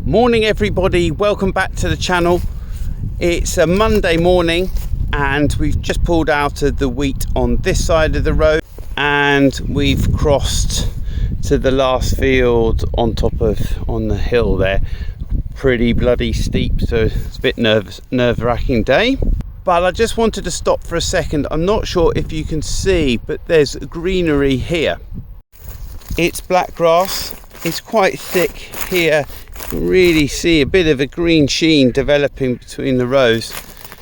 Morning everybody, welcome back to the channel. It's a Monday morning and we've just pulled out of the wheat on this side of the road and we've crossed to the last field on the hill there. Pretty bloody steep, so it's a bit nerve-wracking day. But I just wanted to stop for a second. I'm not sure if you can see, but there's greenery here. It's black grass, it's quite thick here. You can really see a bit of a green sheen developing between the rows,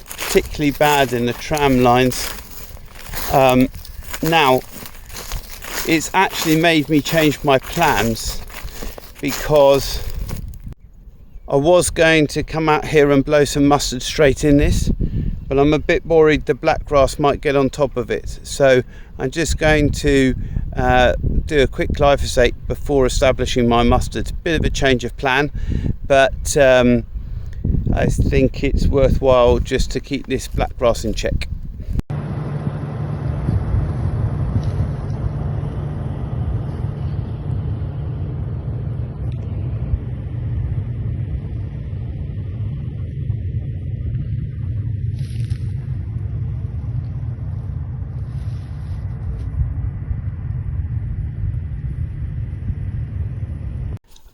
particularly bad in the tram lines. Now, it's actually made me change my plans because I was going to come out here and blow some mustard straight in this, but I'm a bit worried the black grass might get on top of it. So I'm just going to do a quick glyphosate before establishing my mustard. Bit of a change of plan, but I think it's worthwhile just to keep this black grass in check.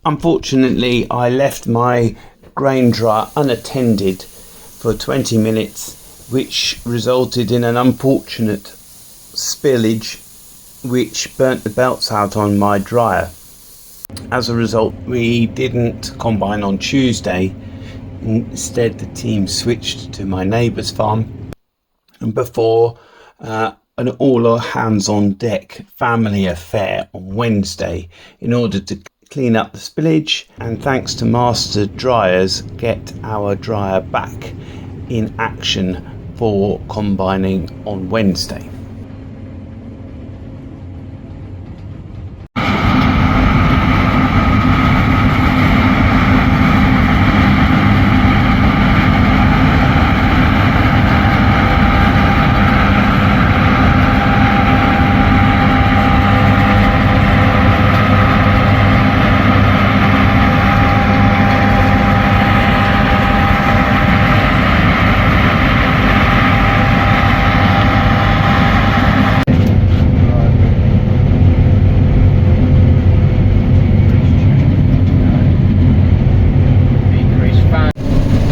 Unfortunately, I left my grain dryer unattended for 20 minutes, which resulted in an unfortunate spillage which burnt the belts out on my dryer. As a result, we didn't combine on Tuesday. Instead, the team switched to my neighbour's farm, and before an all hands on deck family affair on Wednesday in order to clean up the spillage and, thanks to master dryers, get our dryer back in action for combining on Wednesday.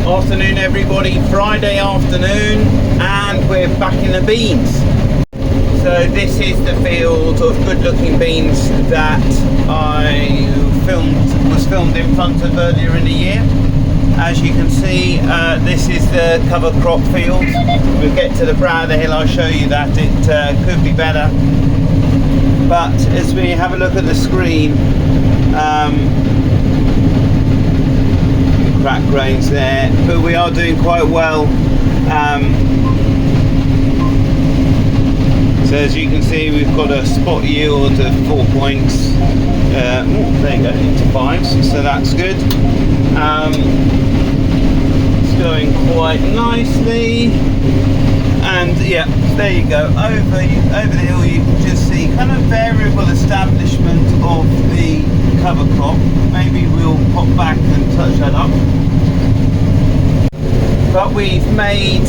Afternoon everybody, Friday afternoon, and we're back in the beans. So this is the field of good looking beans that I was filmed in front of earlier in the year. As you can see, this is the cover crop field. We'll get to the brow of the hill, I'll show you that it could be better. But as we have a look at the screen, crack grains there, but we are doing quite well. So as you can see, we've got a spot yield of 4 points. There you go, into 5s, so that's good. It's going quite nicely, and yeah, there you go. Over the hill, you can just see kind of variable establishment of the cover crop. Maybe we'll pop back and touch that up. But we've made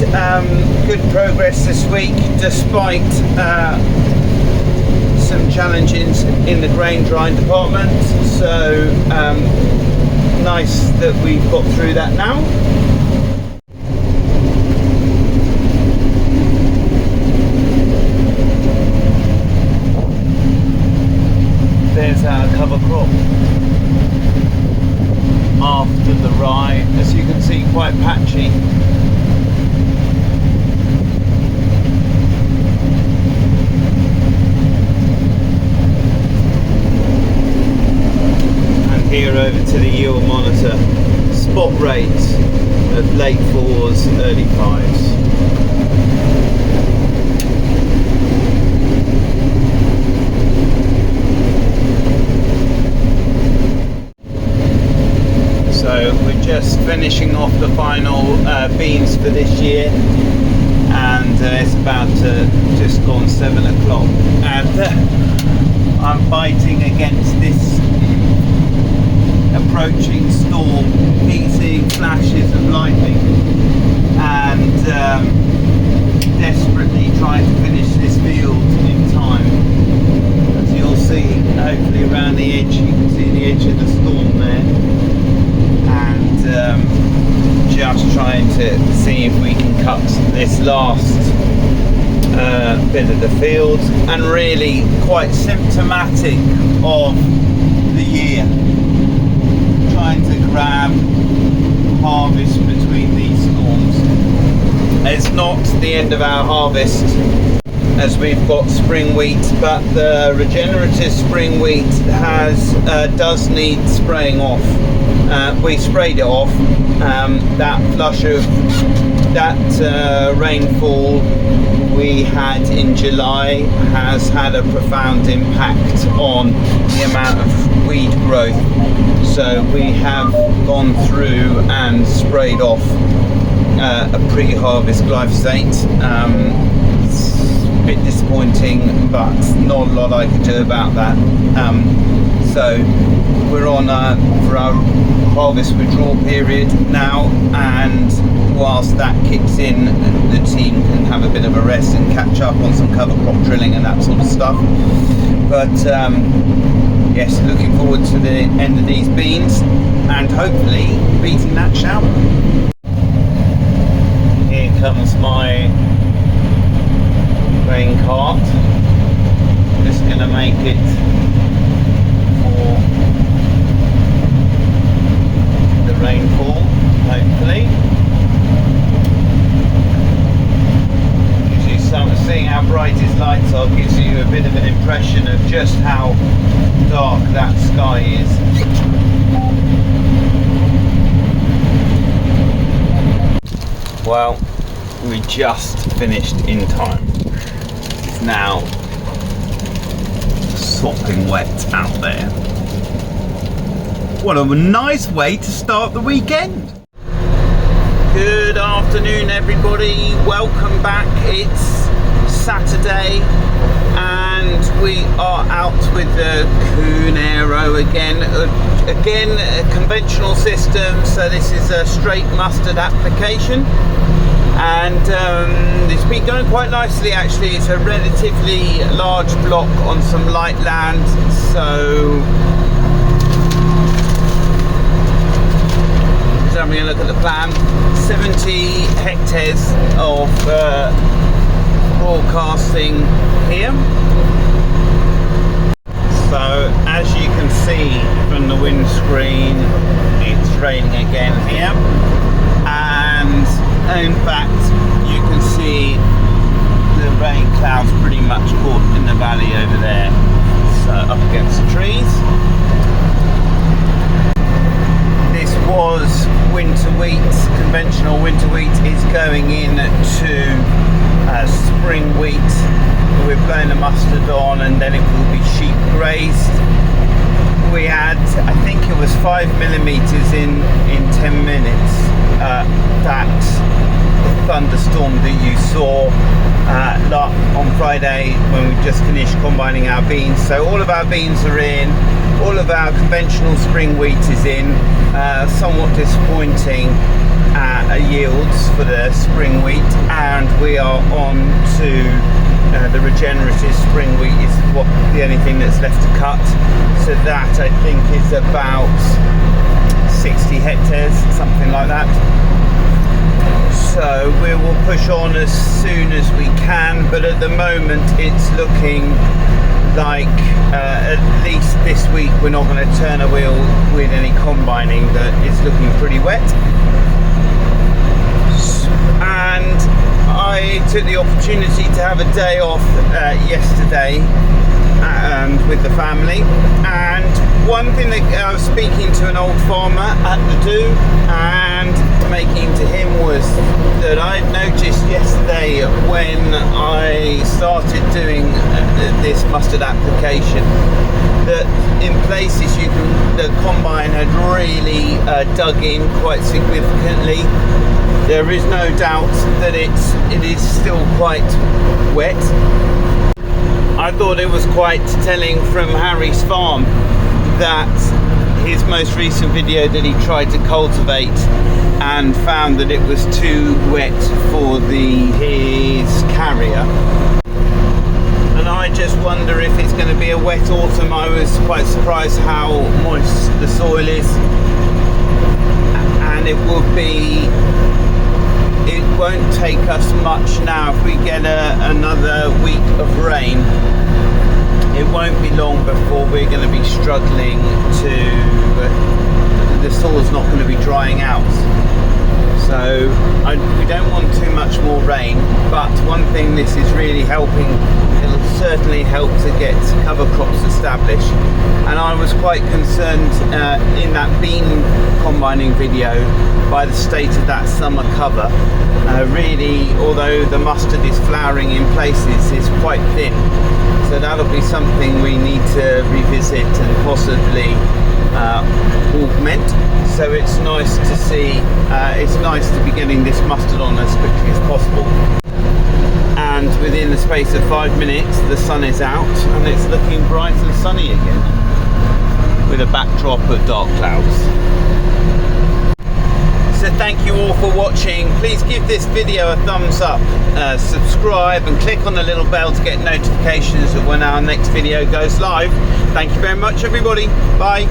good progress this week despite some challenges in the grain drying department. So nice that we've got through that now. There's our cover crop after the rye, as you can see, quite patchy. And here over to the yield monitor, spot rates of late 4s, early 5s. So we're just finishing off the final beans for this year, and it's about just gone 7 o'clock, and I'm fighting against this approaching storm keep seeing flashes of lightning, and desperately trying to finish this field in time. As you'll see, hopefully around the edge, you can see the edge of the storm there, and just trying to see if we can cut this last bit of the field, and really quite symptomatic of the year, trying to grab harvest between these storms. It's not the end of our harvest, as we've got spring wheat, but the regenerative spring wheat does need spraying off. We sprayed it off. That flush of that rainfall we had in July has had a profound impact on the amount of weed growth. So we have gone through and sprayed off a pre-harvest glyphosate. It's a bit disappointing, but not a lot I can do about that. So we're on for our harvest withdrawal period now, and whilst that kicks in, the team can have a bit of a rest and catch up on some cover crop drilling and that sort of stuff. But yes, looking forward to the end of these beans and hopefully beating that shower. Here comes my grain cart. Just going to make it for the rainfall, hopefully. Seeing how bright his lights are gives you a bit of an impression of just how dark that sky is. Well, we just finished in time. It's now sopping wet out there. What a nice way to start the weekend. Good afternoon, everybody. Welcome back. It's Saturday and we are out with the Cunero again. Again, a conventional system, so this is a straight mustard application, and it's been going quite nicely actually. It's a relatively large block on some light land, so having a look at the plan. 70 hectares of broadcasting here. So as you can see from the windscreen, it's raining again here, and in fact you can see the rain clouds pretty much caught in the valley over there, so up against the trees. This was winter wheat. Conventional winter wheat is going in to spring wheat. We're blowing the mustard on, and then it will be sheep grazed. We had, I think it was 5 millimeters in 10 minutes. That thunderstorm that you saw on Friday when we just finished combining our beans. So all of our beans are in, all of our conventional spring wheat is in. Somewhat disappointing yields for the spring wheat, and we are on to the regenerative spring wheat is the only thing that's left to cut. So that I think is about 60 hectares, something like that. So we will push on as soon as we can, but at the moment it's looking like at least this week we're not going to turn a wheel with any combining. That it's looking pretty wet. And I took the opportunity to have a day off yesterday with the family, and one thing that I was speaking to an old farmer at the do and making to him was that I'd noticed yesterday when I started doing this mustard application that in places the combine had really dug in quite significantly. There is no doubt that it is still quite wet. I thought it was quite telling from Harry's farm that his most recent video that he tried to cultivate and found that it was too wet for his carrier. And I just wonder if it's going to be a wet autumn. I was quite surprised how moist the soil is, and it won't take us much now. If we get another week of rain, it won't be long before we're going to be struggling the soil's not going to be drying out. So we don't want too much more rain, but one thing this is really helping, it'll certainly help to get cover crops established. And I was quite concerned in that bean combining video by the state of that summer cover. Really, although the mustard is flowering in places, it's quite thin. So that'll be something we need to revisit and possibly augment. So it's nice to see, it's nice to be getting this mustard on as quickly as possible. And within the space of 5 minutes, the sun is out and it's looking bright and sunny again, with a backdrop of dark clouds. So thank you all for watching. Please give this video a thumbs up, subscribe and click on the little bell to get notifications of when our next video goes live. Thank you very much, everybody. Bye.